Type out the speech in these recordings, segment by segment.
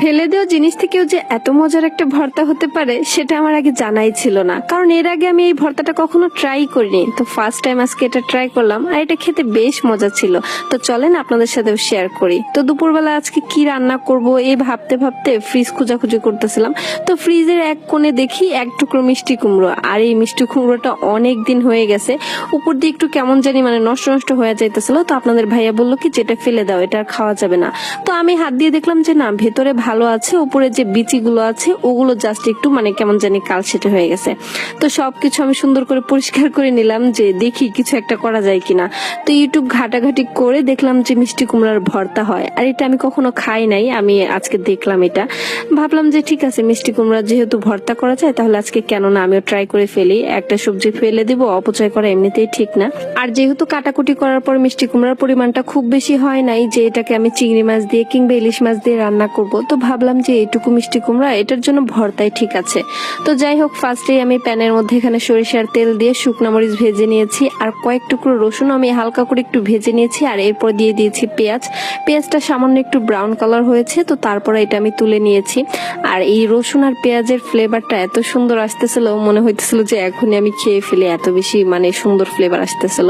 ফেলে দেওয়া জিনিস থেকেও যে এত মজার একটা ভর্তা হতে পারে সেটা আমার আগে জানাই ছিল না, কারণ এর আগে আমি এই ভর্তাটা কখনো ট্রাই করিনি। তো ফার্স্ট টাইম আজকে এটা ট্রাই করলাম, আর এটা খেতে বেশ মজা ছিল। তো চলেন আপনাদের সাথে শেয়ার করি। তো দুপুরবেলা আজকে কি রান্না করব এই ভাবতে ভাবতে ফ্রিজ খোঁজাখুঁজি করতেছিলাম। তো ফ্রিজের এক কোণে দেখি এক টুকরো মিষ্টি কুমড়ো, আর এই মিষ্টি কুমড়োটা অনেক দিন হয়ে গেছে, উপর দিয়ে একটু কেমন জানি মানে নষ্ট নষ্ট হয়ে যাইতেছিল। তো আপনাদের ভাইয়া বললো কি যেটা ফেলে দাও, এটা আর খাওয়া যাবে না। তো আমি হাত দিয়ে দেখলাম যে না, ভেতরে ভালো আছে, উপরে যে বিচিগুলো আছে ওগুলো জাস্ট একটু মানে কেমন জানি কালচেটে হয়ে গেছে। তো সবকিছু আমি সুন্দর করে পরিষ্কার করে নিলাম যে দেখি কিছু একটা করা যায় কিনা। তো ইউটিউব ঘাটাঘাটি করে দেখলাম যে মিষ্টি কুমড়ার ভর্তা হয়, আর এটা আমি কখনো খাই নাই, আমি আজকে দেখলাম এটা। ভাবলাম যে ঠিক আছে, মিষ্টি কুমড়া যেহেতু ভর্তা করা যায় তাহলে আজকে কেন না আমিও ট্রাই করে ফেলি। একটা সবজি ফেলে দিব, অপচয় করা এমনিতেই ঠিক না। আর যেহেতু কাটাকুটি করার পর মিষ্টি কুমড়ার পরিমাণটা খুব বেশি হয় নাই যে এটাকে আমি চিংড়ি মাছ দিয়ে কিংবা ইলিশ মাছ দিয়ে রান্না করব, তো ভাবলাম যে এইটুকু মিষ্টি কুমড়া এটার জন্য ভর্তাই ঠিক আছে। তো যাই হোক, ফার্স্টেই আমি প্যানের মধ্যে এখানে সরিষার তেল দিয়ে শুকনো মরিচ ভেজে নিয়েছি, আর কয়েক টুকরো রসুন আমি হালকা করে একটু ভেজে নিয়েছি, আর এরপর দিয়ে দিয়েছি পেঁয়াজ। পেঁয়াজটা সামান্য একটু ব্রাউন কালার হয়েছে, তো তারপরে এটা আমি তুলে নিয়েছি। আর এই রসুন আর পেঁয়াজের ফ্লেভারটা এত সুন্দর আসতেছিল, মনে হইতেছিল যে এখনই আমি খেয়ে ফেলি, এত বেশি মানে সুন্দর ফ্লেভার আসতেছিল।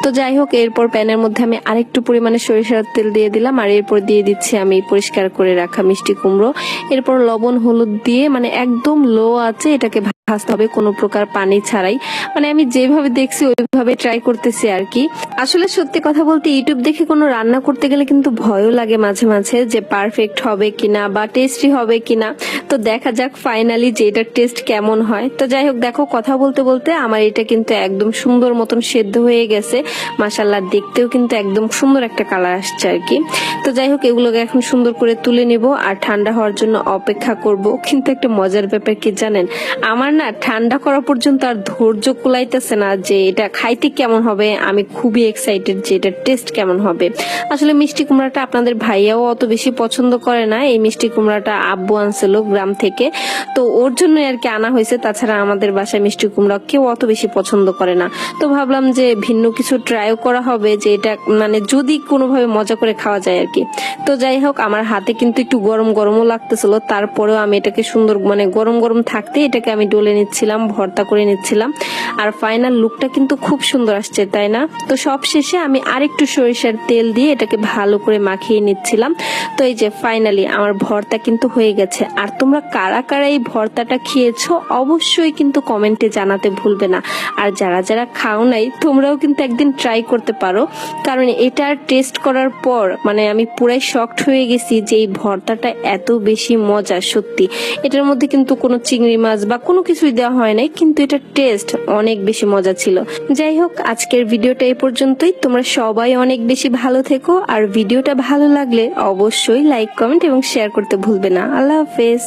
তো যাই হোক, এরপর প্যানের মধ্যে আমি আরেকটু পরিমাণে সরিষার তেল দিয়ে দিলাম, আর এরপর দিয়ে দিচ্ছি আমি পরিষ্কার করে রাখা মিষ্টি কুমড়ো। এরপর লবণ হলুদ দিয়ে মানে একদম লো আছে এটাকে ভাজতে হবে, কোনো প্রকার পানি ছাড়াই। মানে আমি যেভাবে দেখছি ওইভাবে ট্রাই করতেছি আর কি। আসলে সত্যি কথা বলতে ইউটিউব দেখে কোনো রান্না করতে গেলে কিন্তু ভয়ও লাগে মাঝে মাঝে যে পারফেক্ট হবে কিনা বা টেস্টি হবে কিনা। তো দেখা যাক ফাইনালি যে এটার টেস্ট কেমন হয়। তো যাই হোক, দেখো কথা বলতে বলতে আমার এটা কিন্তু একদম সুন্দর মতন সেদ্ধ হয়ে গেছে, মাশাআল্লাহ দেখতেও কিন্তু একদম সুন্দর একটা কালার আসছে আর কি। তো যাই হোক, এগুলোকে এখন সুন্দর করে তুলে নিব আর ঠান্ডা হওয়ার জন্য অপেক্ষা করব। কিন্তু একটা মজার ব্যাপার কি জানেন, আমার না ঠান্ডা করা পর্যন্ত আর ধৈর্য কুলাইতেছে না যে এটা খাইতে কেমন হবে। আমি খুবই এক্সাইটেড যে এটার টেস্ট কেমন হবে। আসলে মিষ্টি কুমড়াটা আপনাদের ভাইয়াও অত বেশি পছন্দ করে না, এই মিষ্টি কুমড়াটা আব্বু আনছিল গ্রাম থেকে, তো ওর জন্য আর কি আনা হয়েছে। তাছাড়া আমাদের বাসায় মিষ্টি কুমড়া কেউ অত বেশি পছন্দ করে না। তো ভাবলাম যে ভিন্ন কিছু ট্রাইও করা হবে, যে এটা মানে যদি কোনোভাবে মজা করে খাওয়া যায় আর কি। তো যাই হোক, আমার হাতে কিন্তু একটু গরম গরমও লাগতেছিল, তারপরেও আমি এটাকে সুন্দর মানে গরম গরম থাকতে এটাকে আমি ডলে নিচ্ছিলাম, ভর্তা করে নিচ্ছিলাম। আর ফাইনাল লুকটা কিন্তু খুব সুন্দর আসছে, তাই না? তো সব শেষে আমি আরেকটু সরিষার তেল দিয়ে এটাকে ভালো করে মাখিয়ে নিচ্ছিলাম। তো এই যে ফাইনালি আমার ভর্তা কিন্তু হয়ে গেছে। আর তোমরা কারা কারা এই ভর্তাটা খেয়েছো অবশ্যই কিন্তু কমেন্টে জানাতে ভুলবে না। আর যারা যারা খাও নাই তোমরাও কিন্তু একদিন ট্রাই করতে পারো, কারণ এটার টেস্ট করার পর মানে আমি পুরাই শকড হয়ে গেছি যে এই ভর্তাটা এত বেশি মজা। সত্যি এটার মধ্যে কিন্তু কোনো চিংড়ি মাছ বা কোনো কিছুই দেওয়া হয় নাই, কিন্তু এটার টেস্ট অনেক বেশি মজা ছিল। যাই হোক, আজকের ভিডিওটা এই পর্যন্তই। তোমরা সবাই অনেক বেশি ভালো থেকো, আর ভিডিওটা ভালো লাগলে অবশ্যই লাইক কমেন্ট এবং শেয়ার করতে ভুলবে না। আল্লাহ হাফেজ।